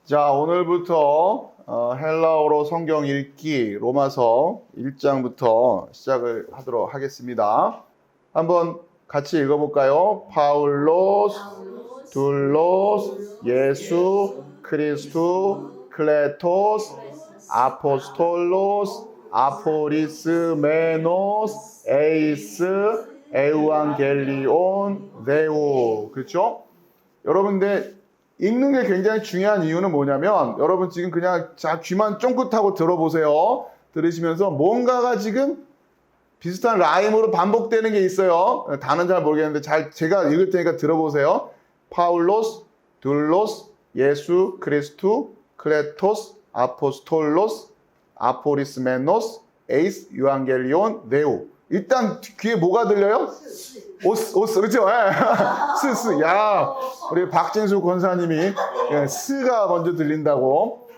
자, 오늘부터 헬라어로 성경 읽기 로마서 1장부터 시작을 하도록 하겠습니다. 한번 같이 읽어볼까요? 파울로스, 둘로스, 예수, 크리스투, 클레토스, 아포스톨로스, 아포리스메노스, 에이스, 에우앙겔리온, 네오. 그렇죠? 여러분들 읽는 게 굉장히 중요한 이유는 뭐냐면 여러분 지금 그냥 자 귀만 쫑긋하고 들어보세요. 들으시면서 뭔가가 지금 비슷한 라임으로 반복되는 게 있어요. 단어는 잘 모르겠는데 제가 읽을 테니까 들어보세요. 파울로스, 둘로스, 예수, 크리스투, 클레토스, 아포스톨로스, 아포리스메노스, 에이스, 유앙겔리온, 네오. 일단 귀에 뭐가 들려요? 오스, 그렇죠? 스. 야, 우리 박진수 권사님이 스가 먼저 들린다고.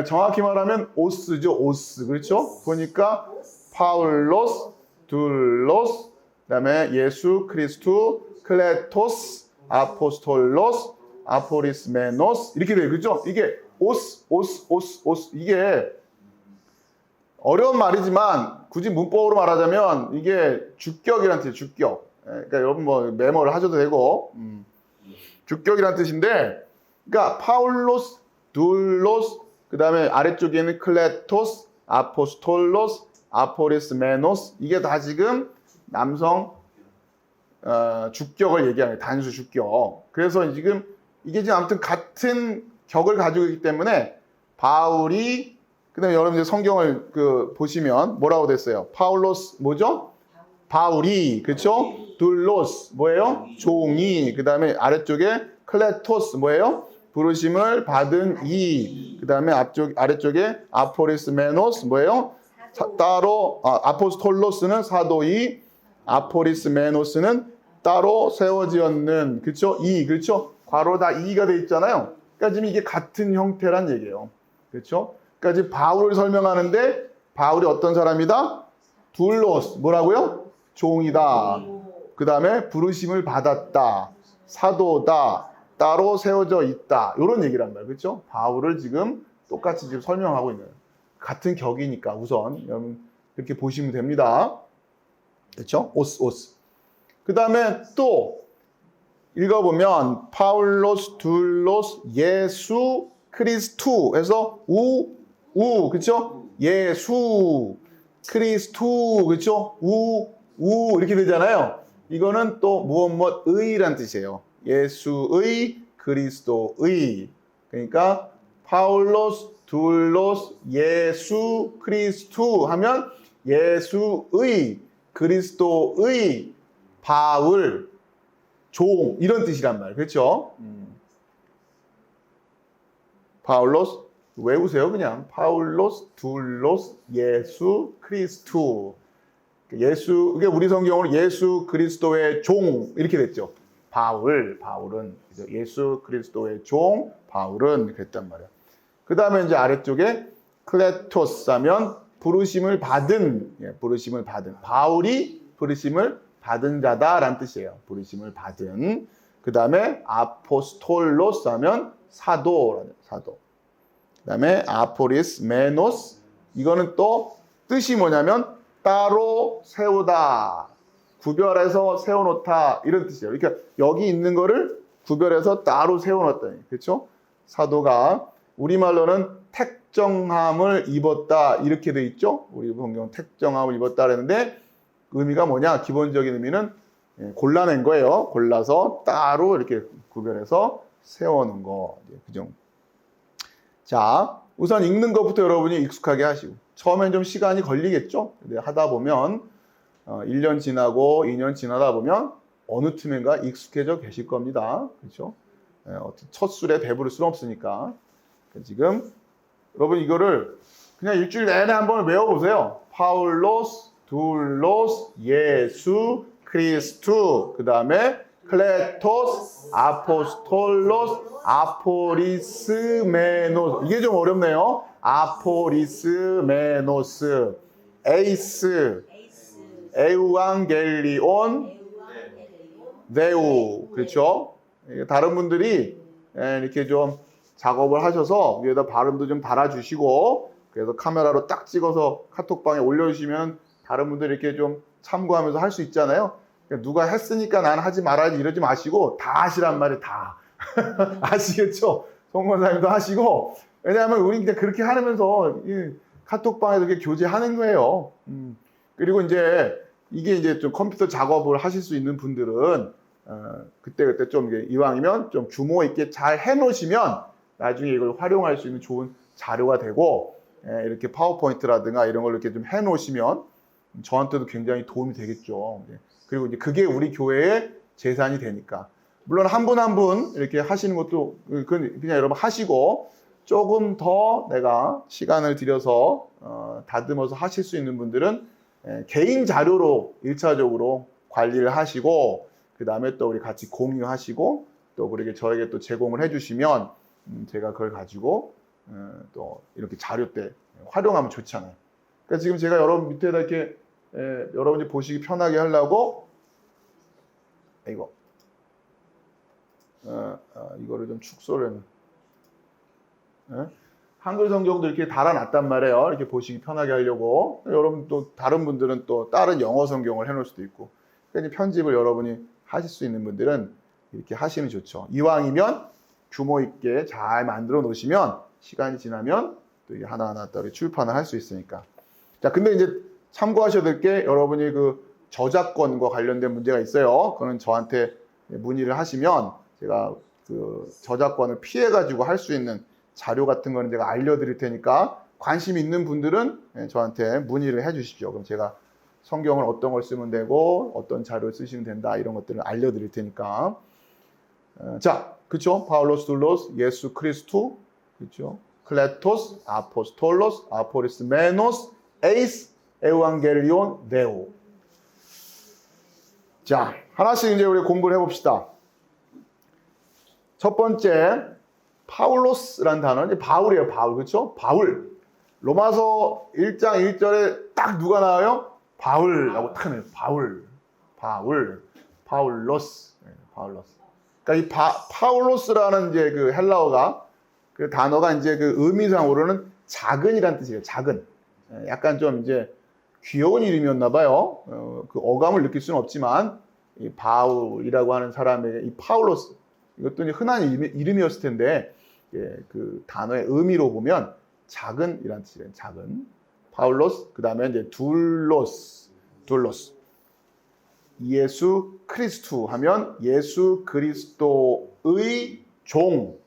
정확히 말하면 오스죠, 오스. 그렇죠? 보니까 파울로스, 둘로스, 그다음에 예수, 크리스투, 클레토스, 아포스톨로스, 아포리스메노스 이렇게 돼요. 그렇죠? 이게 오스. 이게 어려운 말이지만 굳이 문법으로 말하자면 이게 주격이란 뜻이에요. 주격. 그러니까 여러분 뭐 메모를 하셔도 되고 주격이란 뜻인데, 그러니까 파울로스, 둘로스, 그 다음에 아래쪽에는 클레토스, 아포스톨로스, 아포리스메노스 이게 다 지금 남성 주격을 얘기하는 단수 주격. 그래서 지금 이게 지금 아무튼 같은 격을 가지고 있기 때문에 바울이 그다음에 여러분들 성경을 보시면 뭐라고 됐어요? 파울로스 뭐죠? 바울이, 그렇죠? 둘로스 뭐예요? 종이. 그다음에 아래쪽에 클레토스 뭐예요? 부르심을 받은 이. 그다음에 아래쪽에 아포리스메노스 뭐예요? 따로 아포스톨로스는 사도이, 아포리스메노스는 따로 세워지었는. 그렇죠? 이. 그렇죠? 괄호 다 이가 돼 있잖아요. 그러니까 지금 이게 같은 형태란 얘기예요. 그렇죠? 그러니까 지금 바울을 설명하는데 바울이 어떤 사람이다? 둘로스 뭐라고요? 종이다. 그 다음에 부르심을 받았다. 사도다. 따로 세워져 있다. 이런 얘기란 말이에요. 그렇죠? 바울을 지금 똑같이 지금 설명하고 있는 같은 격이니까 우선 여러분 이렇게 보시면 됩니다. 그렇죠? 오스. 그 다음에 또 읽어보면 파울로스, 둘로스, 예수, 크리스투 해서 그렇죠? 예수, 크리스투, 그렇죠? 이렇게 되잖아요. 이거는 또 무엇의란 뜻이에요. 예수의, 그리스도의. 그러니까 파울로스, 둘로스, 예수, 크리스투 하면 예수의, 그리스도의, 바울, 종 이런 뜻이란 말이에요. 그렇죠? 파울로스 외우세요. 그냥 파울로스, 둘로스, 예수, 크리스투. 예수, 이게 우리 성경으로 예수 그리스도의 종 이렇게 됐죠. 바울은 예수 그리스도의 종, 바울은 그랬단 말이야. 그 다음에 이제 아래쪽에 클레토스 하면 부르심을 받은, 바울이 부르심을 받은 자다라는 뜻이에요. 부르심을 받은. 그 다음에 아포스톨로스 하면 사도. 그 다음에 아포리스메노스 이거는 또 뜻이 뭐냐면 따로 세우다, 구별해서 세워놓다 이런 뜻이에요. 그러니까 여기 있는 거를 구별해서 따로 세워놓다. 그렇죠? 사도가 우리말로는 택정함을 입었다 이렇게 돼 있죠? 우리 성경 택정함을 입었다 그랬는데 의미가 뭐냐? 기본적인 의미는 골라낸 거예요. 골라서 따로 이렇게 구별해서 세워놓은 거. 그죠? 자, 우선 읽는 것부터 여러분이 익숙하게 하시고 처음엔 좀 시간이 걸리겠죠? 근데 하다 보면 1년 지나고 2년 지나다 보면 어느 틈엔가 익숙해져 계실 겁니다. 그렇죠? 첫 술에 배부를 수는 없으니까. 지금 여러분 이거를 그냥 일주일 내내 한번 외워보세요. 파울로스, 둘로스, 예수, 크리스투, 그 다음에 클레토스, 아포스톨로스, 아포리스메노스. 이게 좀 어렵네요. 아포리스메노스, 에이스, 에우앙겔리온, 네우. 그렇죠? 다른 분들이 이렇게 좀 작업을 하셔서 위에다 발음도 좀 달아주시고, 그래서 카메라로 딱 찍어서 카톡방에 올려주시면 다른 분들이 이렇게 좀 참고하면서 할 수 있잖아요. 그러니까 누가 했으니까 난 하지 말아야지 이러지 마시고 다 하시란 말이 다. 아시겠죠? 송 권사님도 하시고. 왜냐하면 우리 그냥 그렇게 하면서 이 카톡방에서 이렇게 교제하는 거예요. 그리고 이제 이게 이제 좀 컴퓨터 작업을 하실 수 있는 분들은 그때 좀 이왕이면 좀 규모 있게 잘 해놓으시면 나중에 이걸 활용할 수 있는 좋은 자료가 되고, 이렇게 파워포인트라든가 이런 걸 이렇게 좀 해놓으시면 저한테도 굉장히 도움이 되겠죠. 그리고 이제 그게 우리 교회의 재산이 되니까. 물론 한 분 한 분 이렇게 하시는 것도 그냥 여러분 하시고, 조금 더 내가 시간을 들여서 다듬어서 하실 수 있는 분들은 개인 자료로 1차적으로 관리를 하시고, 그 다음에 또 우리 같이 공유하시고, 또 그렇게 저에게 또 제공을 해주시면 제가 그걸 가지고 또 이렇게 자료 때 활용하면 좋잖아요. 그러니까 지금 제가 여러분 밑에다 이렇게 여러분이 보시기 편하게 하려고 이거를 좀 축소를 한글 성경도 이렇게 달아놨단 말이에요. 이렇게 보시기 편하게 하려고. 여러분 또 다른 분들은 또 다른 영어 성경을 해놓을 수도 있고. 그러니까 편집을 여러분이 하실 수 있는 분들은 이렇게 하시면 좋죠. 이왕이면 규모 있게 잘 만들어 놓으시면 시간이 지나면 또 이게 하나하나 또 출판을 할 수 있으니까. 자, 근데 이제 참고하셔야 될 게, 여러분이 그 저작권과 관련된 문제가 있어요. 그거는 저한테 문의를 하시면 제가 그 저작권을 피해가지고 할 수 있는 자료 같은 거는 제가 알려드릴 테니까, 관심 있는 분들은 저한테 문의를 해 주십시오. 그럼 제가 성경을 어떤 걸 쓰면 되고 어떤 자료를 쓰시면 된다, 이런 것들을 알려드릴 테니까. 자, 그렇죠? 파울로스, 둘로스, 예수 그리스도, 그렇죠? 클레토스, 아포스톨로스, 아포리스 메노스, 에이스, 에반게리온, 네오. 자, 하나씩 이제 우리 공부를 해봅시다. 첫 번째, 파울로스라는 단어는 바울이에요. 바울, 그렇죠? 바울. 로마서 1장 1절에 딱 누가 나와요? 바울라고 딱 나와요. 파울로스. 파울로스. 그러니까 이 파울로스라는 이제 그 헬라어가, 그 단어가 이제 그 의미상으로는 작은이란 뜻이에요. 작은. 약간 좀 이제 귀여운 이름이었나 봐요. 그 어감을 느낄 수는 없지만, 이 바울이라고 하는 사람의 이 파울로스, 이것도 이제 흔한 이름이었을 텐데, 그 단어의 의미로 보면 작은이란 뜻이에요. 작은. 파울로스, 그 다음에 이제 둘로스. 예수 그리스도 하면 예수 그리스도의 종,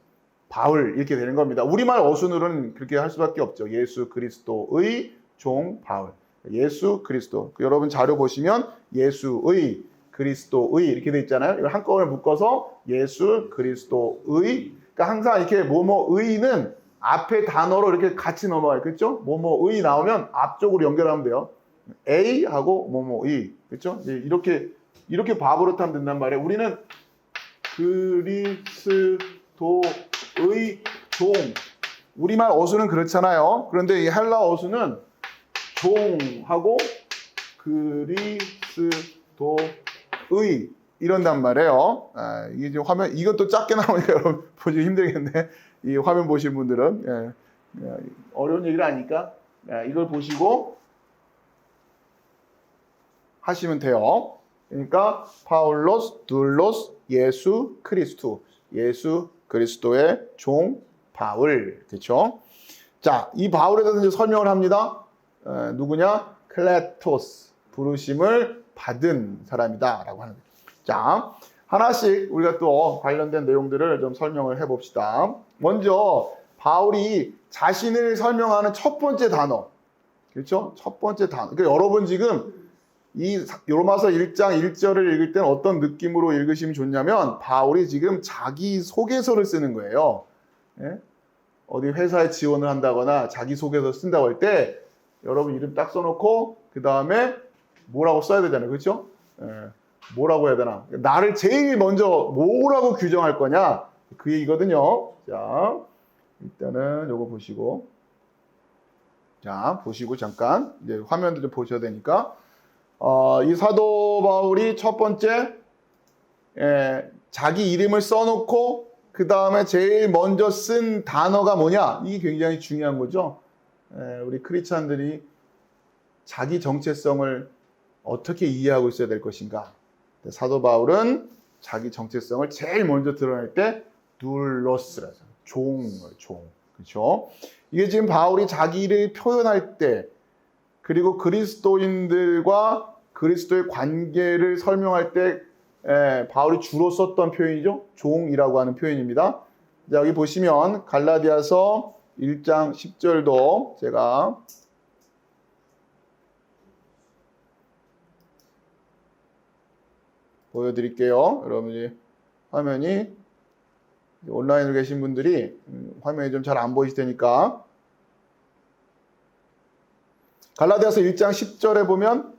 바울, 이렇게 되는 겁니다. 우리말 어순으로는 그렇게 할 수밖에 없죠. 예수 그리스도의 종, 바울. 예수 그리스도. 여러분 자료 보시면 예수의, 그리스도의 이렇게 돼 있잖아요. 이걸 한꺼번에 묶어서 예수 그리스도의. 그러니까 항상 이렇게 뭐뭐의는 앞에 단어로 이렇게 같이 넘어가요. 그렇죠? 뭐뭐의 나오면 앞쪽으로 연결하면 돼요. A하고 뭐뭐의. 그렇죠? 이렇게 바브로트 하면 된단 말이에요. 우리는 그리스도의 종. 우리말 어수는 그렇잖아요. 그런데 이 헬라 어수는 종하고 그리스도의 이런단 말이에요. 이게 지금 화면, 이것도 작게 나오니까 여러분 보기 힘들겠네. 이 화면 보신 분들은. 어려운 얘기를 하니까 이걸 보시고 하시면 돼요. 그러니까 파울로스, 둘로스, 예수 그리스도. 예수 그리스도의 종 바울. 그렇죠? 자, 이 바울에 대해서 이제 설명을 합니다. 누구냐? 클레토스. 부르심을 받은 사람이다 라고 하는 거죠. 자, 하나씩 우리가 또 관련된 내용들을 좀 설명을 해봅시다. 먼저 바울이 자신을 설명하는 첫 번째 단어, 그렇죠? 첫 번째 단어. 그러니까 여러분 지금 이 로마서 1장 1절을 읽을 때는 어떤 느낌으로 읽으시면 좋냐면, 바울이 지금 자기 소개서를 쓰는 거예요. 어디 회사에 지원을 한다거나 자기 소개서 쓴다고 할 때 여러분 이름 딱 써놓고 그 다음에 뭐라고 써야 되잖아요. 그렇죠? 뭐라고 해야 되나? 나를 제일 먼저 뭐라고 규정할 거냐? 그 얘기거든요. 자, 일단은 요거 보시고, 자, 보시고 잠깐 이제 화면도 좀 보셔야 되니까, 이 사도 바울이 첫 번째 자기 이름을 써놓고 그 다음에 제일 먼저 쓴 단어가 뭐냐? 이게 굉장히 중요한 거죠. 우리 크리스찬들이 자기 정체성을 어떻게 이해하고 있어야 될 것인가? 사도 바울은 자기 정체성을 제일 먼저 드러낼 때 둘로스라죠. 종. 그렇죠? 이게 지금 바울이 자기를 표현할 때 그리고 그리스도인들과 그리스도의 관계를 설명할 때 바울이 주로 썼던 표현이죠. 종이라고 하는 표현입니다. 자, 여기 보시면 갈라디아서 1장 10절도 제가 보여드릴게요. 여러분이 화면이 온라인으로 계신 분들이 화면이 좀 잘 안 보이실 테니까 갈라디아서 1장 10절에 보면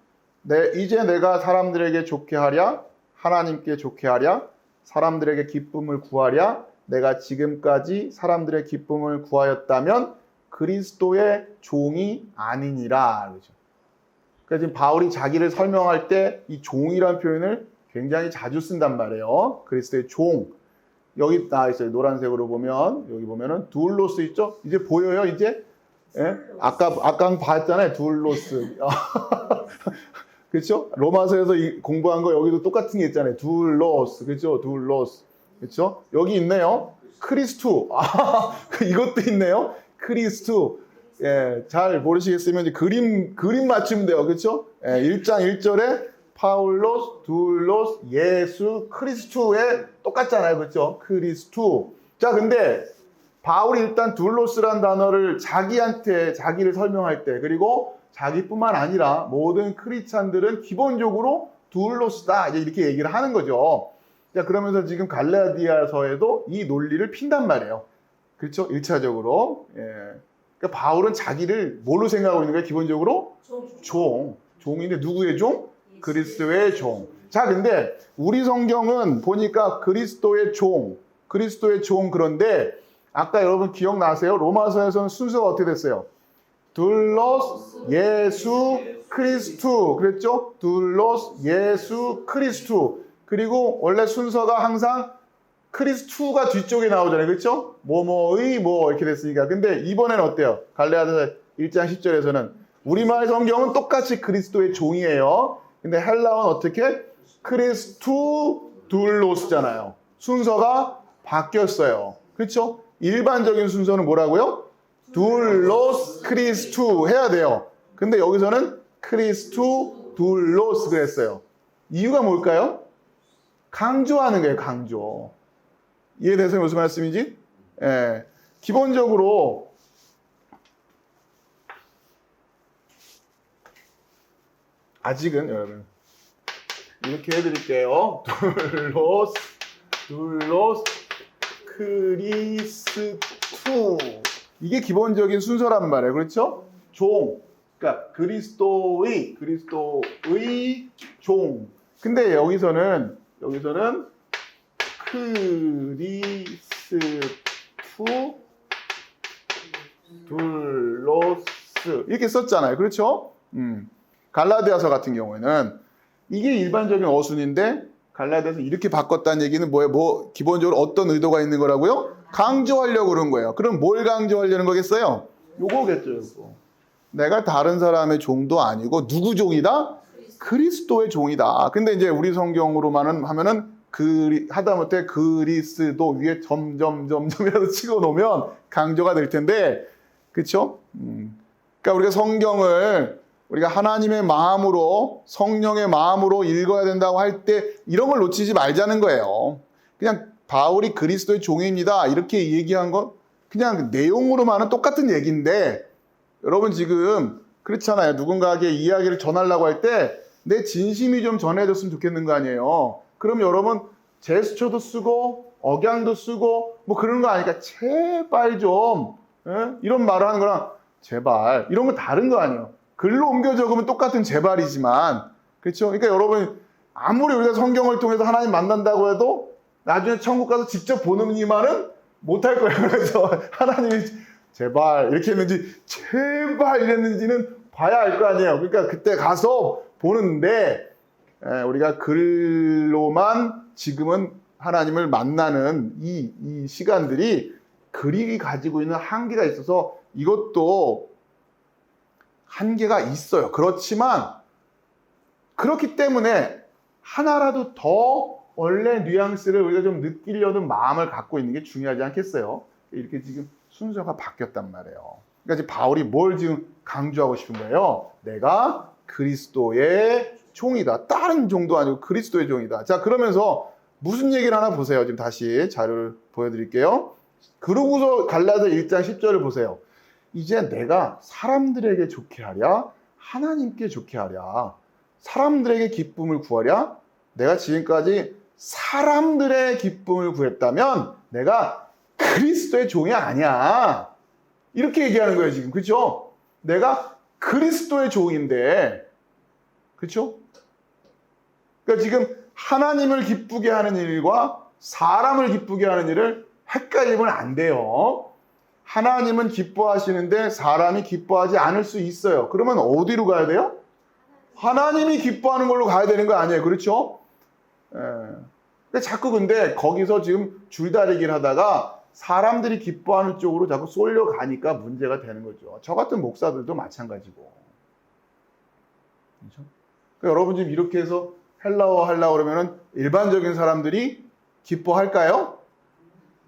이제 내가 사람들에게 좋게 하랴 하나님께 좋게 하랴 사람들에게 기쁨을 구하랴 내가 지금까지 사람들의 기쁨을 구하였다면 그리스도의 종이 아니니라. 그렇죠? 그러니까 지금 바울이 자기를 설명할 때 이 종이라는 표현을 굉장히 자주 쓴단 말이에요. 그리스도의 종. 여기 나와 있어요. 노란색으로 보면 여기 보면은 둘로스 있죠? 이제 보여요, 이제? 예? 아까 봤잖아요. 둘로스. 그렇죠? 로마서에서 공부한 거 여기도 똑같은 게 있잖아요. 둘로스. 그렇죠? 둘로스. 그렇죠? 여기 있네요. 크리스투. 이것도 있네요. 크리스투. 예, 잘 모르시겠으면 이제 그림 맞추면 돼요. 그렇죠? 예, 1장 1절에 파울로스, 둘로스, 예수, 크리스투에 똑같잖아요. 그렇죠? 크리스투. 자, 근데 바울이 일단 둘로스란 단어를 자기한테 자기를 설명할 때 그리고 자기뿐만 아니라 모든 크리스찬들은 기본적으로 둘로스다 이렇게 얘기를 하는 거죠. 자, 그러면서 지금 갈라디아서에도 이 논리를 핀단 말이에요. 그렇죠? 1차적으로. 예. 그러니까 바울은 자기를 뭘로 생각하고 있는 거예요? 기본적으로 종. 종인데 누구의 종? 그리스도의 종. 자, 근데 우리 성경은 보니까 그리스도의 종 그런데 아까 여러분 기억나세요? 로마서에서는 순서가 어떻게 됐어요? 둘로스, 예수, 크리스투. 그랬죠? 둘로스, 예수, 크리스투. 그리고 원래 순서가 항상 크리스투가 뒤쪽에 나오잖아요. 그렇죠? 뭐뭐의 뭐 이렇게 됐으니까. 근데 이번에는 어때요? 갈라디아서 1장 10절에서는 우리말 성경은 똑같이 그리스도의 종이에요. 근데 헬라어는 어떻게? 크리스투 둘로스잖아요. 순서가 바뀌었어요. 그렇죠? 일반적인 순서는 뭐라고요? 둘로스 크리스투 해야 돼요. 근데 여기서는 크리스투 둘로스 그랬어요. 이유가 뭘까요? 강조하는 거예요. 강조. 이해돼서 무슨 말씀인지? 예. 기본적으로 아직은 여러분 이렇게 해드릴게요. 둘로스 크리스투. 이게 기본적인 순서란 말이에요. 그렇죠? 종. 그러니까 그리스도의 종. 근데 여기서는 크리스투 둘로스 이렇게 썼잖아요. 그렇죠? 갈라디아서 같은 경우에는 이게 일반적인 어순인데 갈라디아서 이렇게 바꿨다는 얘기는 뭐예요? 기본적으로 어떤 의도가 있는 거라고요? 강조하려고 그런 거예요. 그럼 뭘 강조하려는 거겠어요? 요거겠죠, 요거. 내가 다른 사람의 종도 아니고 누구 종이다? 그리스도의 종이다. 근데 이제 우리 성경으로만은 하면은 하다못해 그리스도 위에 점이라도 찍어 놓으면 강조가 될 텐데, 그렇죠? 그러니까 우리가 성경을 우리가 하나님의 마음으로 성령의 마음으로 읽어야 된다고 할 때 이런 걸 놓치지 말자는 거예요. 그냥 바울이 그리스도의 종입니다 이렇게 얘기한 건 그냥 내용으로만은 똑같은 얘기인데 여러분 지금 그렇잖아요. 누군가에게 이야기를 전하려고 할 때 내 진심이 좀 전해졌으면 좋겠는 거 아니에요. 그럼 여러분 제스처도 쓰고 억양도 쓰고 뭐 그런 거 아니까 제발 좀 이런 말을 하는 거랑 제발 이런 건 다른 거 아니에요. 글로 옮겨 적으면 똑같은 제발이지만 그렇죠? 그러니까 여러분 아무리 우리가 성경을 통해서 하나님 만난다고 해도 나중에 천국 가서 직접 보는 이만은 못할 거예요. 그래서 하나님이 제발 이렇게 했는지 제발 이랬는지는 봐야 알 거 아니에요. 그러니까 그때 가서 보는데 우리가 글로만 지금은 하나님을 만나는 이 시간들이 글이 가지고 있는 한계가 있어서 이것도 한계가 있어요. 그렇지만 그렇기 때문에 하나라도 더 원래 뉘앙스를 우리가 좀 느끼려는 마음을 갖고 있는 게 중요하지 않겠어요? 이렇게 지금 순서가 바뀌었단 말이에요. 그러니까 지금 바울이 뭘 지금 강조하고 싶은 거예요? 내가 그리스도의 종이다. 다른 종도 아니고 그리스도의 종이다. 자, 그러면서 무슨 얘기를 하나 보세요. 지금 다시 자료를 보여드릴게요. 그러고서 갈라디아 1장 10절을 보세요. 이제 내가 사람들에게 좋게 하랴? 하나님께 좋게 하랴? 사람들에게 기쁨을 구하랴? 내가 지금까지 사람들의 기쁨을 구했다면 내가 그리스도의 종이 아니야. 이렇게 얘기하는 거예요, 지금. 그렇죠? 내가 그리스도의 종인데, 그렇죠? 그러니까 지금 하나님을 기쁘게 하는 일과 사람을 기쁘게 하는 일을 헷갈리면 안 돼요. 하나님은 기뻐하시는데 사람이 기뻐하지 않을 수 있어요. 그러면 어디로 가야 돼요? 하나님이 기뻐하는 걸로 가야 되는 거 아니에요. 그렇죠? 자꾸 근데 거기서 지금 줄다리기를 하다가 사람들이 기뻐하는 쪽으로 자꾸 쏠려가니까 문제가 되는 거죠. 저 같은 목사들도 마찬가지고. 그렇죠? 그러니까 여러분 지금 이렇게 해서 헬라어 하려고 그러면은 일반적인 사람들이 기뻐할까요?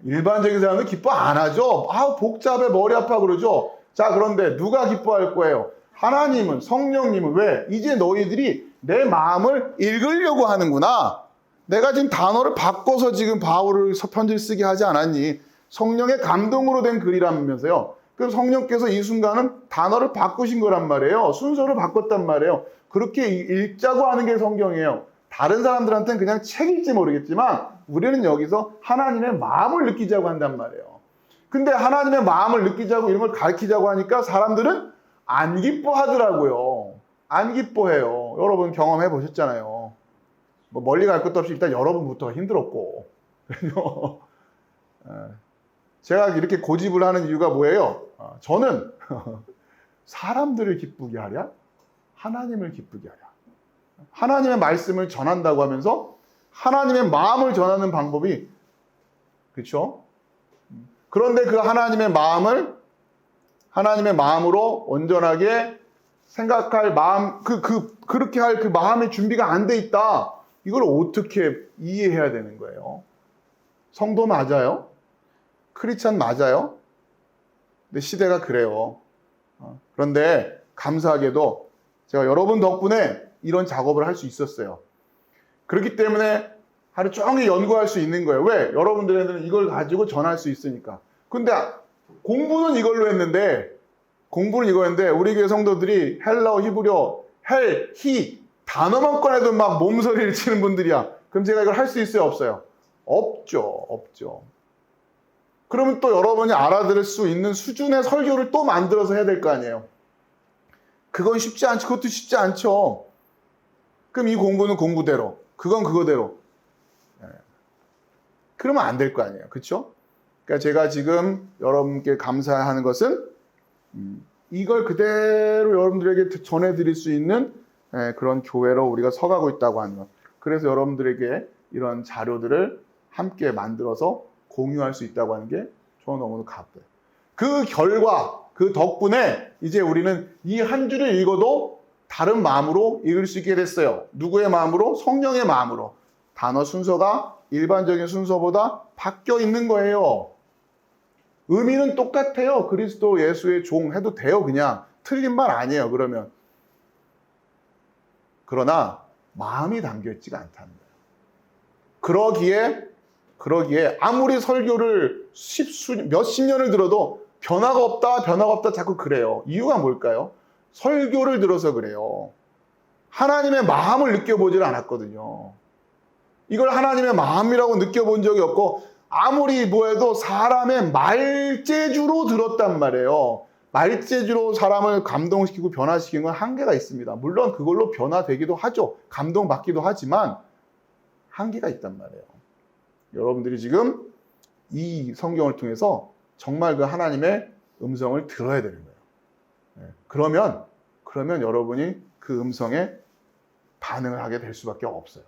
일반적인 사람은 기뻐 안 하죠. 아, 복잡해, 머리 아파 그러죠. 자, 그런데 누가 기뻐할 거예요? 하나님은, 성령님은. 왜? 이제 너희들이 내 마음을 읽으려고 하는구나. 내가 지금 단어를 바꿔서 지금 바울을 편지를 쓰게 하지 않았니? 성령의 감동으로 된 글이라면서요. 그럼 성령께서 이 순간은 단어를 바꾸신 거란 말이에요. 순서를 바꿨단 말이에요. 그렇게 읽자고 하는 게 성경이에요. 다른 사람들한테는 그냥 책일지 모르겠지만 우리는 여기서 하나님의 마음을 느끼자고 한단 말이에요. 근데 하나님의 마음을 느끼자고 이런 걸 가르치자고 하니까 사람들은 안 기뻐하더라고요. 안 기뻐해요. 여러분 경험해 보셨잖아요. 뭐 멀리 갈 것도 없이 일단 여러분부터 힘들었고. 제가 이렇게 고집을 하는 이유가 뭐예요? 저는 사람들을 기쁘게 하랴? 하나님을 기쁘게 하랴. 하나님의 말씀을 전한다고 하면서 하나님의 마음을 전하는 방법이, 그렇죠? 그런데 그 하나님의 마음을 하나님의 마음으로 온전하게 생각할 마음, 그렇게 할 그 마음의 준비가 안 돼 있다. 이걸 어떻게 이해해야 되는 거예요? 성도 맞아요? 크리스찬 맞아요? 근데 시대가 그래요. 그런데 감사하게도 제가 여러분 덕분에 이런 작업을 할 수 있었어요. 그렇기 때문에 하루 종일 연구할 수 있는 거예요. 왜? 여러분들한테는 이걸 가지고 전할 수 있으니까. 근데 공부는 이걸로 했는데, 우리 교회 성도들이 헬라어, 히브리어, 히 단어만 꺼내도 막 몸서리를 치는 분들이야. 그럼 제가 이걸 할 수 있어요? 없어요? 없죠. 그러면 또 여러분이 알아들을 수 있는 수준의 설교를 또 만들어서 해야 될 거 아니에요. 그건 쉽지 않죠. 그것도 쉽지 않죠. 그럼 이 공부는 공부대로, 그건 그거대로. 그러면 안 될 거 아니에요. 그렇죠? 그러니까 제가 지금 여러분께 감사하는 것은 이걸 그대로 여러분들에게 전해드릴 수 있는 그런 교회로 우리가 서가고 있다고 하는 것. 그래서 여러분들에게 이런 자료들을 함께 만들어서 공유할 수 있다고 하는 게 저는 너무도 가벼워요. 그 결과, 그 덕분에 이제 우리는 이 한 줄을 읽어도 다른 마음으로 읽을 수 있게 됐어요. 누구의 마음으로? 성령의 마음으로. 단어 순서가 일반적인 순서보다 바뀌어 있는 거예요. 의미는 똑같아요. 그리스도 예수의 종 해도 돼요. 그냥 틀린 말 아니에요. 그러면 그러나 마음이 담겨 있지가 않다는 거예요. 그러기에 아무리 설교를 몇십 년을 들어도 변화가 없다 자꾸 그래요. 이유가 뭘까요? 설교를 들어서 그래요. 하나님의 마음을 느껴보질 않았거든요. 이걸 하나님의 마음이라고 느껴본 적이 없고 아무리 뭐해도 사람의 말재주로 들었단 말이에요. 말재주로 사람을 감동시키고 변화시키는 건 한계가 있습니다. 물론 그걸로 변화되기도 하죠. 감동받기도 하지만 한계가 있단 말이에요. 여러분들이 지금 이 성경을 통해서 정말 그 하나님의 음성을 들어야 되는 거예요. 그러면 여러분이 그 음성에 반응을 하게 될 수밖에 없어요.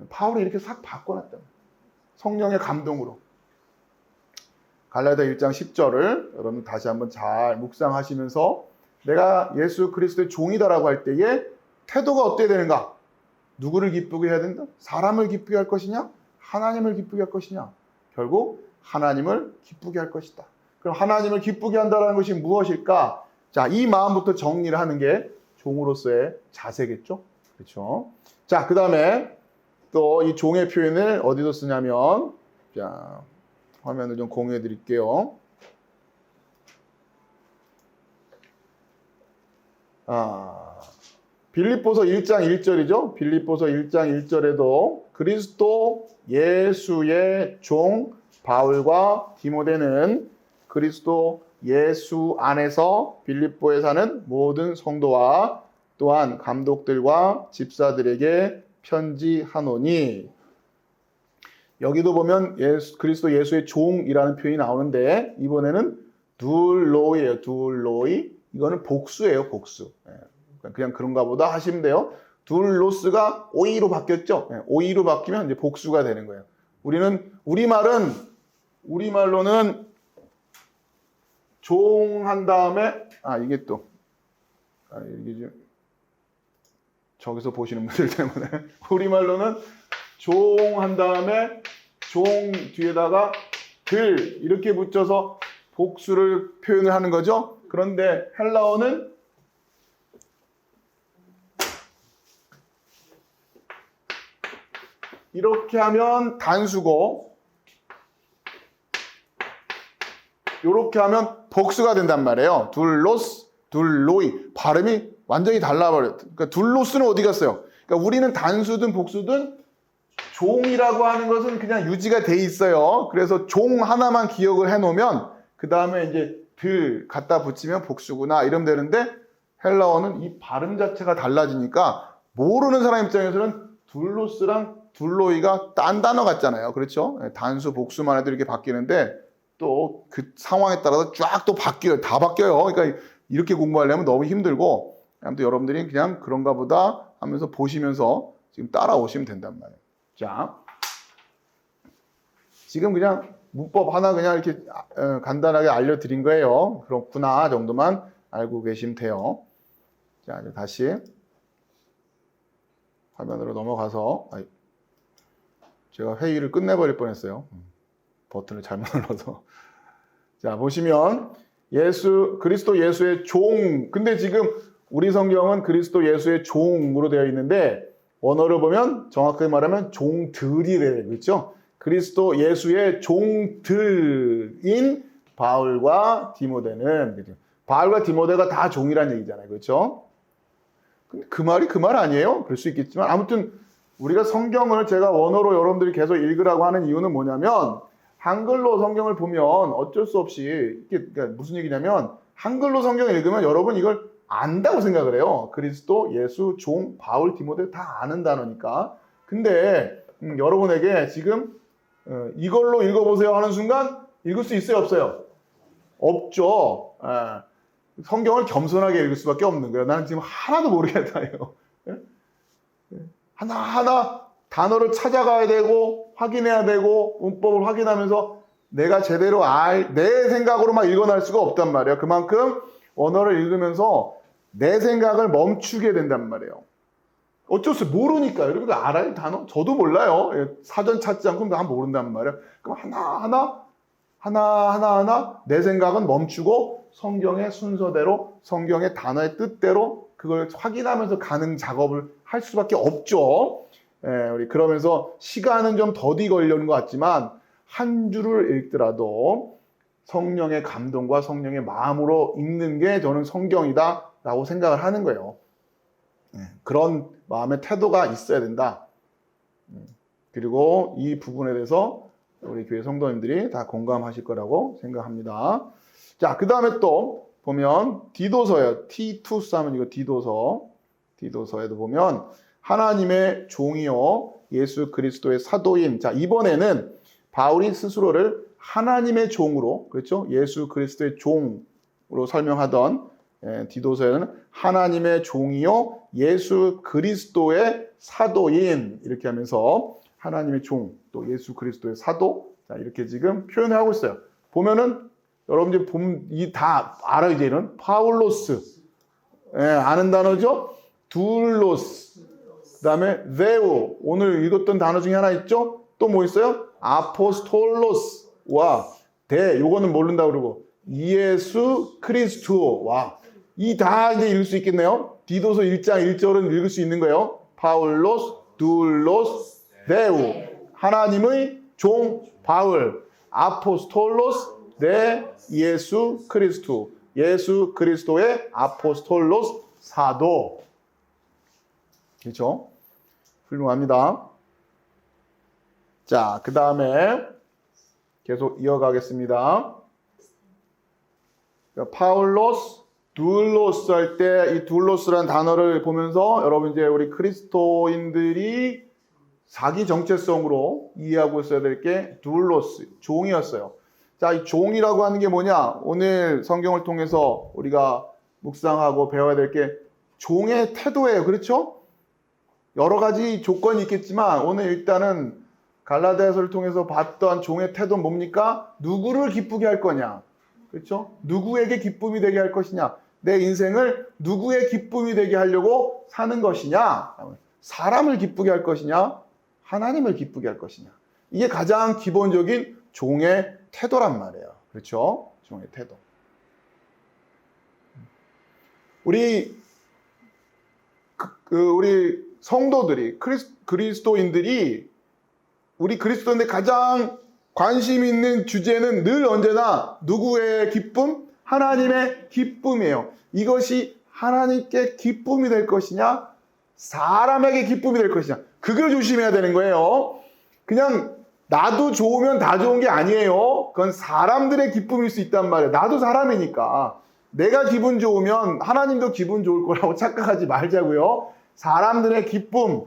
바울이 이렇게 싹 바꿔놨단 말이에요. 성령의 감동으로. 갈라디아 1장 10절을 여러분 다시 한번 잘 묵상하시면서 내가 예수 그리스도의 종이다라고 할 때에 태도가 어때야 되는가? 누구를 기쁘게 해야 된다? 사람을 기쁘게 할 것이냐? 하나님을 기쁘게 할 것이냐? 결국 하나님을 기쁘게 할 것이다. 그럼 하나님을 기쁘게 한다는 것이 무엇일까? 자, 이 마음부터 정리를 하는 게 종으로서의 자세겠죠? 그렇죠? 자, 그 다음에 또 이 종의 표현을 어디서 쓰냐면, 자, 화면을 좀 공유해 드릴게요. 빌립보서 1장 1절이죠. 빌립보서 1장 1절에도 그리스도 예수의 종 바울과 디모데는 그리스도 예수 안에서 빌립보에 사는 모든 성도와 또한 감독들과 집사들에게 편지하노니. 여기도 보면 그리스도 예수의 종이라는 표현이 나오는데 이번에는 둘로이예요. 둘로이. 이거는 복수예요. 복수. 그냥 그런가 보다 하시면 돼요. 둘로스가 오이로 바뀌었죠. 오이로 바뀌면 이제 복수가 되는 거예요. 우리말로는 종 한 다음에 이게 또 이게 좀 저기서 보시는 분들 때문에 우리말로는 종 한 다음에 종 뒤에다가 들 이렇게 붙여서 복수를 표현을 하는 거죠. 그런데 헬라어는 이렇게 하면 단수고 이렇게 하면 복수가 된단 말이에요. 둘로스, 둘로이. 발음이 완전히 달라버려요. 그러니까 둘로스는 어디 갔어요? 그러니까 우리는 단수든 복수든 종이라고 하는 것은 그냥 유지가 돼 있어요. 그래서 종 하나만 기억을 해놓으면 그 다음에 이제 들 갖다 붙이면 복수구나 이러면 되는데 헬라어는 이 발음 자체가 달라지니까 모르는 사람 입장에서는 둘로스랑 둘로이가 딴 단어 같잖아요. 그렇죠? 단수, 복수만 해도 이렇게 바뀌는데 또 그 상황에 따라서 쫙 또 바뀌어요. 다 바뀌어요. 그러니까 이렇게 공부하려면 너무 힘들고 아무튼 여러분들이 그냥 그런가 보다 하면서 보시면서 지금 따라오시면 된단 말이에요. 자, 지금 그냥 문법 하나 그냥 이렇게 간단하게 알려드린 거예요. 그렇구나 정도만 알고 계시면 돼요. 자, 이제 다시 화면으로 넘어가서 제가 회의를 끝내버릴 뻔했어요. 버튼을 잘못 눌러서. 자, 보시면 그리스도 예수의 종. 근데 지금 우리 성경은 그리스도 예수의 종으로 되어 있는데 원어를 보면 정확하게 말하면 종들이 되어 있죠. 그리스도 예수의 종들인 바울과 디모데는 바울과 디모데가 다 종이라는 얘기잖아요. 그렇죠? 근데 그 말이 그 말 아니에요? 그럴 수 있겠지만 아무튼 우리가 성경을 제가 원어로 여러분들이 계속 읽으라고 하는 이유는 뭐냐면 한글로 성경을 보면 어쩔 수 없이 이게 그러니까 무슨 얘기냐면 한글로 성경을 읽으면 여러분 이걸 안다고 생각을 해요. 그리스도, 예수, 종, 바울, 디모데 다 아는 단어니까. 근데 여러분에게 지금 이걸로 읽어보세요 하는 순간 읽을 수 있어요? 없어요? 없죠. 성경을 겸손하게 읽을 수밖에 없는 거예요. 나는 지금 하나도 모르겠다요. 하나하나 단어를 찾아가야 되고 확인해야 되고 문법을 확인하면서 내가 제대로 내 생각으로 막 읽어낼 수가 없단 말이에요. 그만큼 언어를 읽으면서 내 생각을 멈추게 된단 말이에요. 어쩔 수 모르니까. 여러분들 알아요? 단어? 저도 몰라요. 사전 찾지 않고 다 모른단 말이에요. 그럼 하나하나 내 생각은 멈추고 성경의 순서대로 성경의 단어의 뜻대로 그걸 확인하면서 가는 작업을 할 수밖에 없죠. 우리 그러면서 시간은 좀 더디 걸리는 것 같지만 한 줄을 읽더라도 성령의 감동과 성령의 마음으로 읽는 게 저는 성경이다라고 생각을 하는 거예요. 그런 마음의 태도가 있어야 된다. 그리고 이 부분에 대해서 우리 교회 성도님들이 다 공감하실 거라고 생각합니다. 자, 그 다음에 또 보면 디도서예요. T2 하면 이거 디도서에도 보면 하나님의 종이요 예수 그리스도의 사도인. 자, 이번에는 바울이 스스로를 하나님의 종으로, 그렇죠? 예수 그리스도의 종으로 설명하던 디도서에는 하나님의 종이요 예수 그리스도의 사도인 이렇게 하면서 하나님의 종 또 예수 그리스도의 사도. 자, 이렇게 지금 표현을 하고 있어요. 보면은 여러분들 이 다 알아요. 이제는 파울로스. 예, 아는 단어죠? 둘로스. 그다음에 데오. 오늘 읽었던 단어 중에 하나 있죠? 또 뭐 있어요? 아포스톨로스와 요거는 모른다 그러고 예수 그리스도. 와. 이 다 이제 읽을 수 있겠네요. 디도서 1장 1절은 읽을 수 있는 거예요. 파울로스, 둘로스, 데오. 하나님의 종 바울. 아포스톨로스, 예수 그리스도. 예수 그리스도의 아포스톨로스 사도. 그렇죠? 훌륭합니다. 자, 그 다음에 계속 이어가겠습니다. 파울로스, 둘로스 할 때 이 둘로스라는 단어를 보면서 여러분 이제 우리 그리스도인들이 자기 정체성으로 이해하고 있어야 될 게 둘로스, 종이었어요. 자, 이 종이라고 하는 게 뭐냐? 오늘 성경을 통해서 우리가 묵상하고 배워야 될 게 종의 태도예요. 그렇죠? 여러 가지 조건이 있겠지만 오늘 일단은 갈라디아서를 통해서 봤던 종의 태도는 뭡니까? 누구를 기쁘게 할 거냐? 그렇죠? 누구에게 기쁨이 되게 할 것이냐? 내 인생을 누구의 기쁨이 되게 하려고 사는 것이냐? 사람을 기쁘게 할 것이냐? 하나님을 기쁘게 할 것이냐? 이게 가장 기본적인 종의 태도란 말이에요. 그렇죠? 종의 태도. 우리 성도들이, 그리스도인들이, 우리 그리스도인들 가장 관심 있는 주제는 늘 언제나 누구의 기쁨? 하나님의 기쁨이에요. 이것이 하나님께 기쁨이 될 것이냐? 사람에게 기쁨이 될 것이냐? 그걸 조심해야 되는 거예요. 그냥 나도 좋으면 다 좋은 게 아니에요. 그건 사람들의 기쁨일 수 있단 말이에요. 나도 사람이니까. 내가 기분 좋으면 하나님도 기분 좋을 거라고 착각하지 말자고요. 사람들의 기쁨,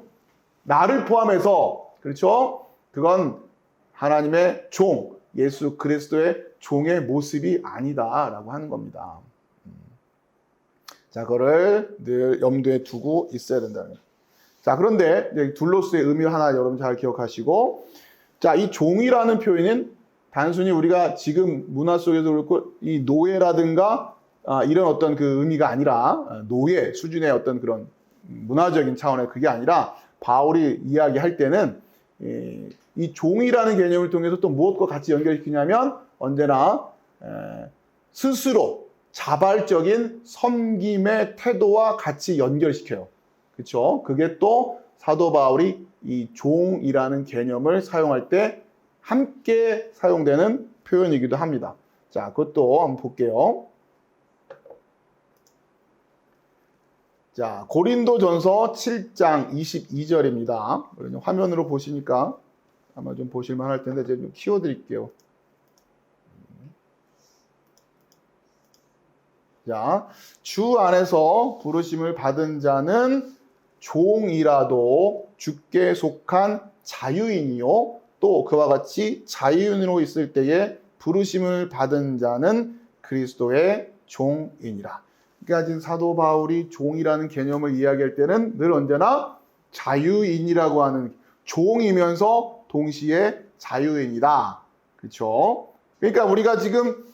나를 포함해서, 그렇죠? 그건 하나님의 종, 예수 그리스도의 종의 모습이 아니다라고 하는 겁니다. 자, 그거를 늘 염두에 두고 있어야 된다는 거예요. 자, 그런데 둘로스의 의미 하나 여러분 잘 기억하시고, 자, 이 종이라는 표현은 단순히 우리가 지금 문화 속에서 그렇고 이 노예라든가 이런 어떤 그 의미가 아니라 노예 수준의 어떤 그런 문화적인 차원의 그게 아니라 바울이 이야기할 때는 이 종이라는 개념을 통해서 또 무엇과 같이 연결시키냐면 언제나 스스로 자발적인 섬김의 태도와 같이 연결시켜요. 그렇죠? 그게 또 사도 바울이 이 종이라는 개념을 사용할 때 함께 사용되는 표현이기도 합니다. 자, 그것도 한번 볼게요. 자, 고린도전서 7장 22절입니다. 화면으로 보시니까 아마 좀 보실만 할 텐데 제가 좀 키워드릴게요. 자, 주 안에서 부르심을 받은 자는 종이라도 주께 속한 자유인이요. 또 그와 같이 자유인으로 있을 때에 부르심을 받은 자는 그리스도의 종이니라. 그러니까 지금 사도 바울이 종이라는 개념을 이야기할 때는 늘 언제나 자유인이라고 하는 종이면서 동시에 자유인이다. 그렇죠? 그러니까 우리가 지금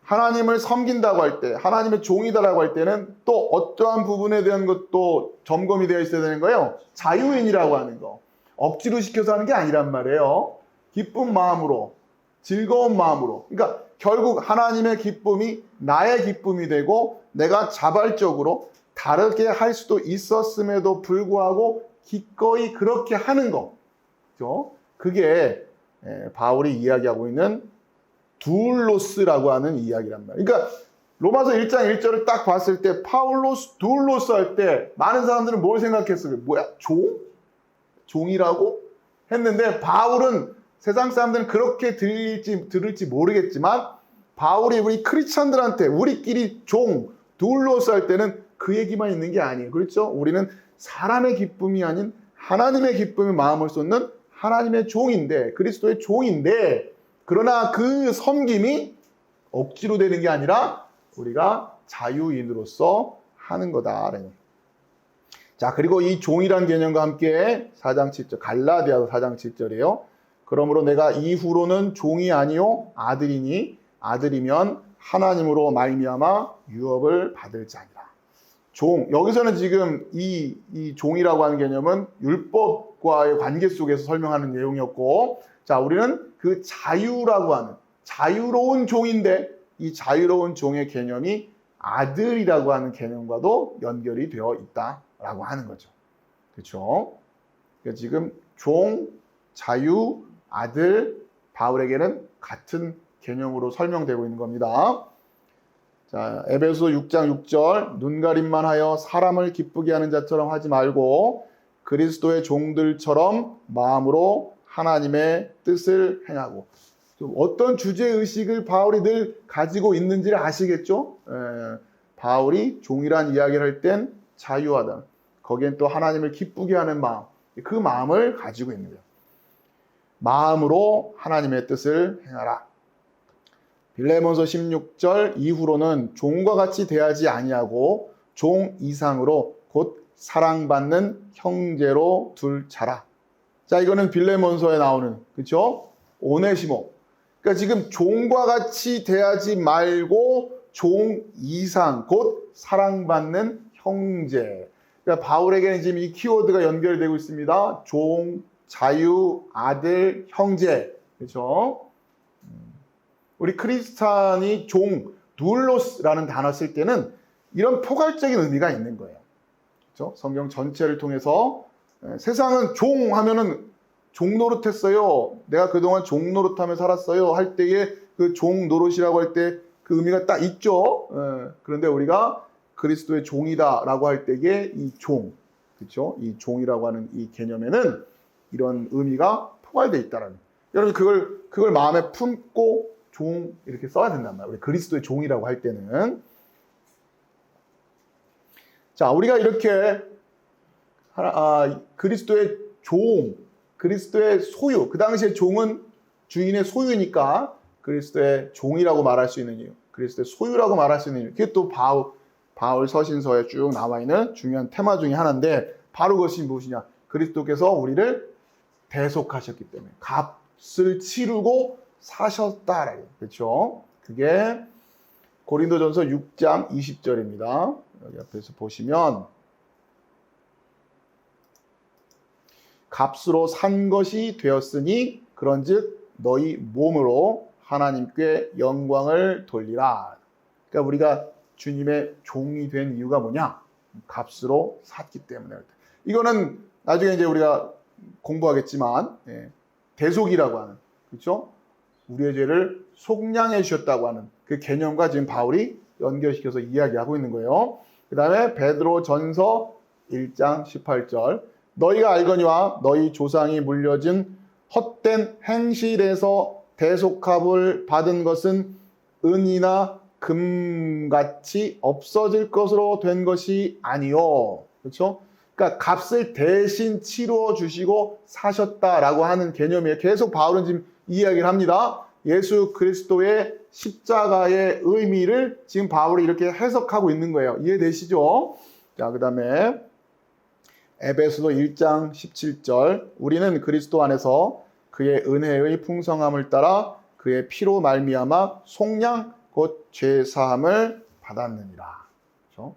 하나님을 섬긴다고 할 때, 하나님의 종이다라고 할 때는 또 어떠한 부분에 대한 것도 점검이 되어 있어야 되는 거예요. 자유인이라고 하는 거. 억지로 시켜서 하는 게 아니란 말이에요. 기쁜 마음으로, 즐거운 마음으로. 그러니까 결국 하나님의 기쁨이 나의 기쁨이 되고 내가 자발적으로 다르게 할 수도 있었음에도 불구하고 기꺼이 그렇게 하는 거. 그렇죠? 그게 바울이 이야기하고 있는 둘로스라고 하는 이야기란 말이에요. 그러니까 로마서 1장 1절을 딱 봤을 때 파울로스, 둘로스 할 때 많은 사람들은 뭘 생각했어요? 뭐야? 종? 종이라고? 했는데 바울은 세상 사람들은 그렇게 들을지 모르겠지만 바울이 우리 크리스찬들한테 우리끼리 종, 둘로스 할 때는 그 얘기만 있는 게 아니에요. 그렇죠? 우리는 사람의 기쁨이 아닌 하나님의 기쁨에 마음을 쏟는 하나님의 종인데, 그리스도의 종인데, 그러나 그 섬김이 억지로 되는 게 아니라 우리가 자유인으로서 하는 거다. 자, 그리고 이 종이란 개념과 함께 4장 7절, 갈라디아서 4장 7절이에요. 그러므로 내가 이후로는 종이 아니요 아들이니 아들이면 하나님으로 말미암아 유업을 받을 자니라. 종, 여기서는 지금 이 종이라고 하는 개념은 율법과의 관계 속에서 설명하는 내용이었고, 자, 우리는 그 자유라고 하는 자유로운 종인데 이 자유로운 종의 개념이 아들이라고 하는 개념과도 연결이 되어 있다라고 하는 거죠. 그렇죠? 그러니까 지금 종, 자유, 아들, 바울에게는 같은 개념으로 설명되고 있는 겁니다. 자, 에베소 6장 6절, 눈가림만 하여 사람을 기쁘게 하는 자처럼 하지 말고 그리스도의 종들처럼 마음으로 하나님의 뜻을 행하고. 어떤 주제의식을 바울이 늘 가지고 있는지를 아시겠죠? 바울이 종이란 이야기를 할 땐 자유하다. 거기엔 또 하나님을 기쁘게 하는 마음, 그 마음을 가지고 있는 거예요. 마음으로 하나님의 뜻을 행하라. 빌레몬서 16절 이후로는 종과 같이 대하지 아니하고 종 이상으로 곧 사랑받는 형제로 둘 자라. 자, 이거는 빌레몬서에 나오는, 그렇죠? 오네시모. 그러니까 지금 종과 같이 대하지 말고 종 이상, 곧 사랑받는 형제. 그러니까 바울에게는 지금 이 키워드가 연결되고 있습니다. 종, 자유, 아들, 형제. 그렇죠? 우리 크리스찬이 종, 두울로스라는 단어 쓸 때는 이런 포괄적인 의미가 있는 거예요. 그렇죠? 성경 전체를 통해서 세상은 종 하면은 종 노릇했어요. 내가 그동안 종 노릇하며 살았어요. 할 때에 그 종 노릇이라고 할 때 그 의미가 딱 있죠. 그런데 우리가 그리스도의 종이다라고 할 때에 이 종, 그렇죠? 이 종이라고 하는 이 개념에는 이런 의미가 포괄되어 있다라는. 여러분 그걸 마음에 품고 종 이렇게 써야 된단 말이에요. 우리 그리스도의 종이라고 할 때는. 자, 우리가 이렇게 그리스도의 종, 그리스도의 소유, 그 당시에 종은 주인의 소유니까 그리스도의 종이라고 말할 수 있는 이유, 그리스도의 소유라고 말할 수 있는 이유, 그게 또 바울 서신서에 쭉 나와 있는 중요한 테마 중에 하나인데, 바로 그것이 무엇이냐? 그리스도께서 우리를 대속하셨기 때문에 값을 치르고 사셨다. 그렇죠? 그게 고린도전서 6장 20절입니다. 여기 앞에서 보시면 값으로 산 것이 되었으니 그런즉 너희 몸으로 하나님께 영광을 돌리라. 그러니까 우리가 주님의 종이 된 이유가 뭐냐? 값으로 샀기 때문에. 이거는 나중에 이제 우리가 공부하겠지만 대속이라고 하는, 그렇죠? 우리의 죄를 속량해 주셨다고 하는 그 개념과 지금 바울이 연결시켜서 이야기하고 있는 거예요. 그 다음에 베드로전서 1장 18절, 너희가 알거니와 너희 조상이 물려진 헛된 행실에서 대속함을 받은 것은 은이나 금같이 없어질 것으로 된 것이 아니요. 그렇죠? 그러니까 값을 대신 치루어 주시고 사셨다라고 하는 개념이에요. 계속 바울은 지금 이야기를 합니다. 예수 그리스도의 십자가의 의미를 지금 바울이 이렇게 해석하고 있는 거예요. 이해되시죠? 자, 그 다음에 에베소서 1장 17절, 우리는 그리스도 안에서 그의 은혜의 풍성함을 따라 그의 피로 말미암아 속량 곧 죄사함을 받았느니라. 그렇죠?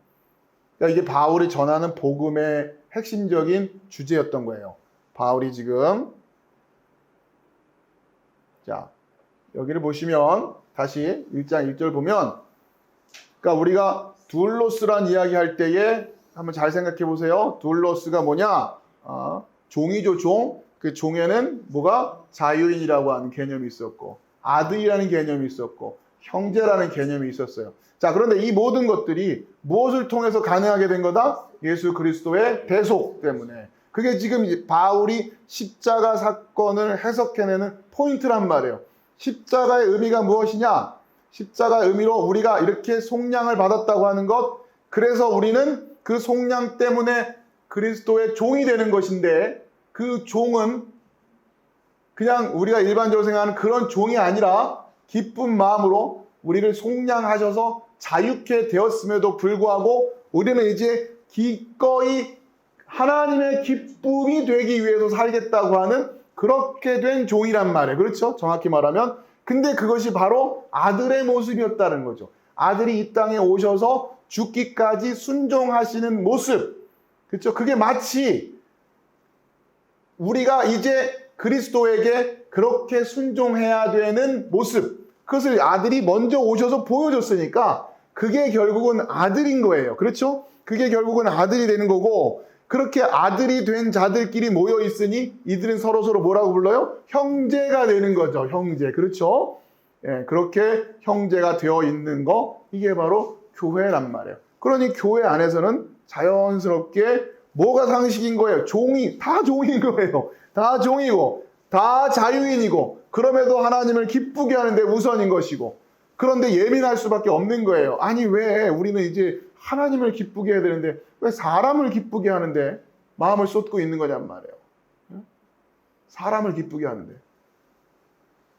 그러니까 이게 바울이 전하는 복음의 핵심적인 주제였던 거예요. 바울이 지금, 자, 여기를 보시면 다시 1장 1절 보면, 그러니까 우리가 두울로스란 이야기 할 때에 한번 잘 생각해 보세요. 두울로스가 뭐냐? 종이죠, 종. 그 종에는 뭐가? 자유인이라고 하는 개념이 있었고, 아들이라는 개념이 있었고, 형제라는 개념이 있었어요. 자, 그런데 이 모든 것들이 무엇을 통해서 가능하게 된 거다? 예수 그리스도의 대속 때문에. 그게 지금 바울이 십자가 사건을 해석해내는 포인트란 말이에요. 십자가의 의미가 무엇이냐? 십자가의 의미로 우리가 이렇게 속량을 받았다고 하는 것, 그래서 우리는 그 속량 때문에 그리스도의 종이 되는 것인데, 그 종은 그냥 우리가 일반적으로 생각하는 그런 종이 아니라 기쁜 마음으로 우리를 속량하셔서 자유케 되었음에도 불구하고 우리는 이제 기꺼이 하나님의 기쁨이 되기 위해서 살겠다고 하는 그렇게 된 종이란 말이에요. 그렇죠? 정확히 말하면. 근데 그것이 바로 아들의 모습이었다는 거죠. 아들이 이 땅에 오셔서 죽기까지 순종하시는 모습. 그렇죠? 그게 마치 우리가 이제 그리스도에게 그렇게 순종해야 되는 모습. 그것을 아들이 먼저 오셔서 보여줬으니까 그게 결국은 아들인 거예요. 그렇죠? 그게 결국은 아들이 되는 거고, 그렇게 아들이 된 자들끼리 모여 있으니 이들은 서로서로 뭐라고 불러요? 형제가 되는 거죠. 형제. 그렇죠? 예, 그렇게 형제가 되어 있는 거, 이게 바로 교회란 말이에요. 그러니 교회 안에서는 자연스럽게 뭐가 상식인 거예요? 다 종인 거예요. 다 종이고, 다 자유인이고, 그럼에도 하나님을 기쁘게 하는데 우선인 것이고, 그런데 예민할 수밖에 없는 거예요. 아니, 왜 우리는 이제 하나님을 기쁘게 해야 되는데 왜 사람을 기쁘게 하는데 마음을 쏟고 있는 거냔 말이에요. 사람을 기쁘게 하는데.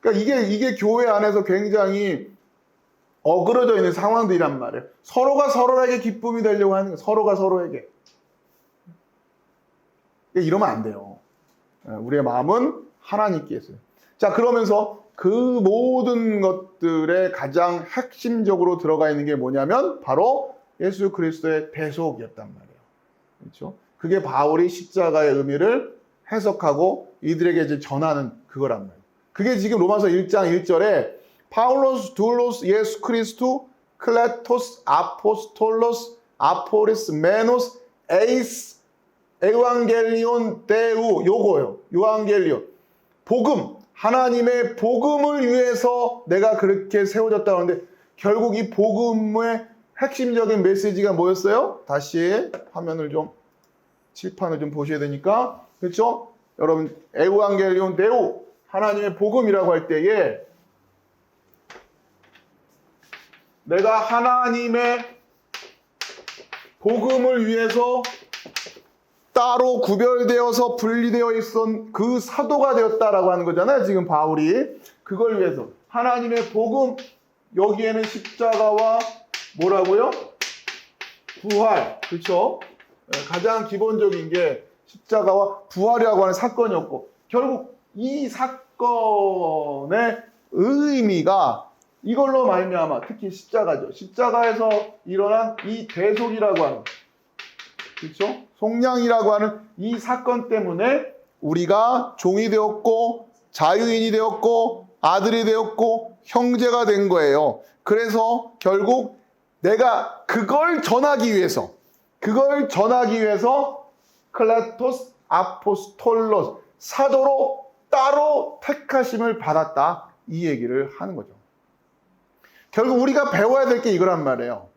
그러니까 이게 교회 안에서 굉장히 어그러져 있는 상황들이란 말이에요. 서로가 서로에게 기쁨이 되려고 하는 거예요. 서로가 서로에게. 이러면 안 돼요. 우리의 마음은 하나님께 있어요. 자, 그러면서 그 모든 것들의 가장 핵심적으로 들어가 있는 게 뭐냐면 바로 예수 그리스도의 대속이었단 말이에요. 그렇죠? 그게 바울이 십자가의 의미를 해석하고 이들에게 이제 전하는 그거란 말이에요. 그게 지금 로마서 1장 1절에 파울로스 둘로스 예수 크리스투 클레토스 아포스톨로스 아포리스 메노스 에이스 에반겔리온 데우, 요거요. 요한겔리온. 복음, 하나님의 복음을 위해서 내가 그렇게 세워졌다고 하는데, 결국 이 복음의 핵심적인 메시지가 뭐였어요? 다시 화면을 좀, 칠판을 좀 보셔야 되니까. 그렇죠? 여러분, 에반겔리온 데우, 하나님의 복음이라고 할 때에 내가 하나님의 복음을 위해서 따로 구별되어서 분리되어 있던 그 사도가 되었다라고 하는 거잖아요. 지금 바울이. 그걸 위해서. 하나님의 복음, 여기에는 십자가와 뭐라고요? 부활. 그렇죠? 가장 기본적인 게 십자가와 부활이라고 하는 사건이었고, 결국 이 사건의 의미가 이걸로 말미암아, 특히 십자가죠. 십자가에서 일어난 이 대속이라고 하는, 그렇죠? 속량이라고 하는 이 사건 때문에 우리가 종이 되었고 자유인이 되었고 아들이 되었고 형제가 된 거예요. 그래서 결국 내가 그걸 전하기 위해서 클레토스 아포스톨로스 사도로 따로 택하심을 받았다, 이 얘기를 하는 거죠. 결국 우리가 배워야 될 게 이거란 말이에요.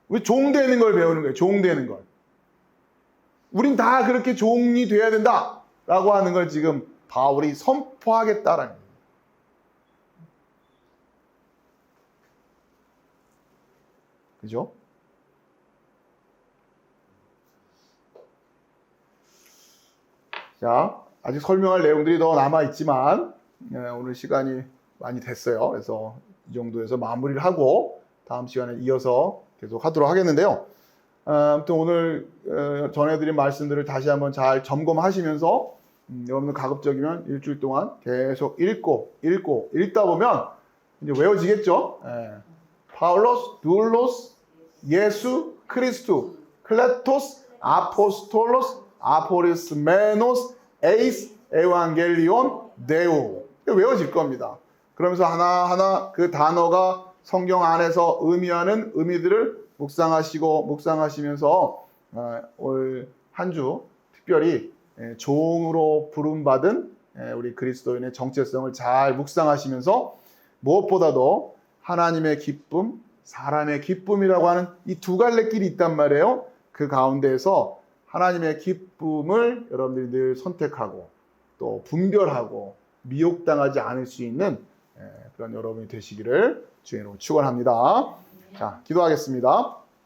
우리 종 되는 걸 배우는 거예요. 종 되는 걸. 우린 다 그렇게 종이 돼야 된다라고 하는 걸 지금 바울이 선포하겠다라는 거예요. 그죠? 자, 아직 설명할 내용들이 더 남아있지만 오늘 시간이 많이 됐어요. 그래서 이 정도에서 마무리를 하고 다음 시간에 이어서 계속 하도록 하겠는데요. 아무튼 오늘 전해드린 말씀들을 다시 한번 잘 점검하시면서 여러분들 가급적이면 일주일 동안 계속 읽다 보면 이제 외워지겠죠. 파울로스, 둘로스, 예수, 크리스투, 클레토스, 아포스톨로스, 아포리스, 메노스, 에이스, 에반겔리온, 데우. 외워질 겁니다. 그러면서 하나하나 그 단어가 성경 안에서 의미하는 의미들을 묵상하시면서 올 한 주 특별히 종으로 부름받은 우리 그리스도인의 정체성을 잘 묵상하시면서 무엇보다도 하나님의 기쁨, 사람의 기쁨이라고 하는 이 두 갈래 길이 있단 말이에요. 그 가운데에서 하나님의 기쁨을 여러분들이 늘 선택하고 또 분별하고 미혹당하지 않을 수 있는 그런 여러분이 되시기를 주의 이름으로 축원합니다. 자, 기도하겠습니다.